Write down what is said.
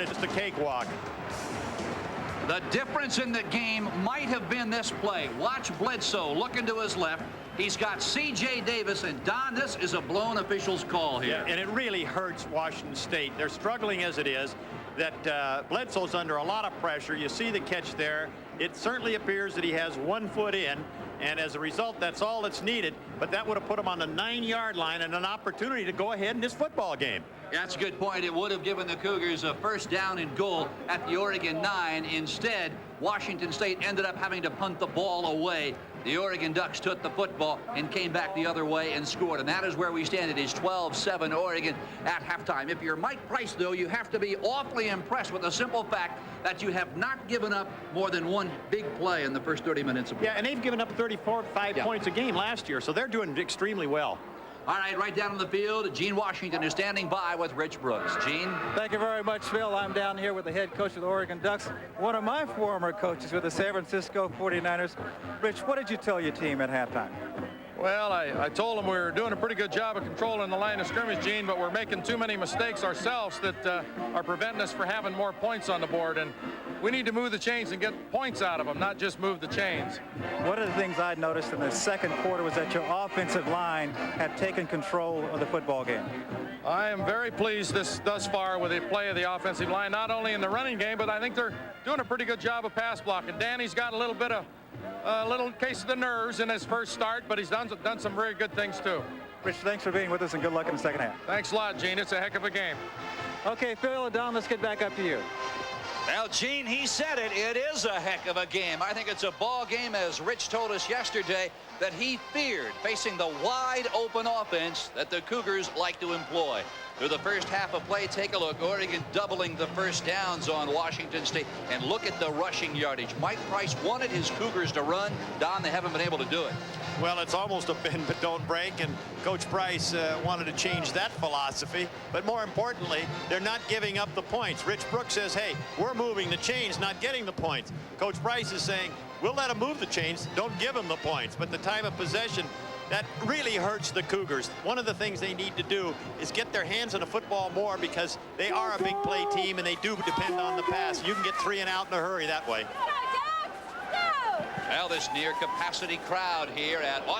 minutes, just a cakewalk. The difference in the game might have been this play. Watch Bledsoe looking to his left. He's got C.J. Davis, and Don, this is a blown official's call here. Yeah, and it really hurts Washington State. They're struggling as it is. That Bledsoe's under a lot of pressure. You see the catch there. It certainly appears that he has 1 foot in, and as a result, that's all that's needed. But that would have put him on the 9-yard line and an opportunity to go ahead in this football game. That's a good point. It would have given the Cougars a first down and goal at the Oregon 9. Instead, Washington State ended up having to punt the ball away. The Oregon Ducks took the football and came back the other way and scored. And that is where we stand. It is 12-7 Oregon at halftime. If you're Mike Price, though, you have to be awfully impressed with the simple fact that you have not given up more than one big play in the first 30 minutes of play. Yeah, and they've given up 35 points a game last year, so they're doing extremely well. All right, right down on the field, Gene Washington is standing by with Rich Brooks. Gene? Thank you very much, Phil. I'm down here with the head coach of the Oregon Ducks, one of my former coaches with the San Francisco 49ers. Rich, what did you tell your team at halftime? Well, I told them we were doing a pretty good job of controlling the line of scrimmage, Gene, but we're making too many mistakes ourselves that are preventing us from having more points on the board. And we need to move the chains and get points out of them, not just move the chains. One of the things I noticed in the second quarter was that your offensive line had taken control of the football game. I am very pleased thus far with the play of the offensive line, not only in the running game, but I think they're doing a pretty good job of pass blocking. Danny's got a little bit of little case of the nerves in his first start, but he's done some very good things too. Rich, thanks for being with us, and good luck in the second half. Thanks a lot, Gene. It's a heck of a game. Okay, Phil and Don, let's get back up to you. Well, Gene, he said it. It is a heck of a game. I think it's a ball game, as Rich told us yesterday, that he feared facing the wide open offense that the Cougars like to employ. Through the first half of play, take a look. Oregon doubling the first downs on Washington State. And look at the rushing yardage. Mike Price wanted his Cougars to run. Don, they haven't been able to do it. Well, it's almost a bend but don't break, and Coach Price wanted to change that philosophy. But more importantly, they're not giving up the points. Rich Brooks says, hey, we're moving the chains, not getting the points. Coach Price is saying, we'll let them move the chains, don't give them the points. But the time of possession, that really hurts the Cougars. One of the things they need to do is get their hands on the football more, because they are a big play team and they do depend on the pass. You can get 3 and out in a hurry that way. Well, this near capacity crowd here at Autzen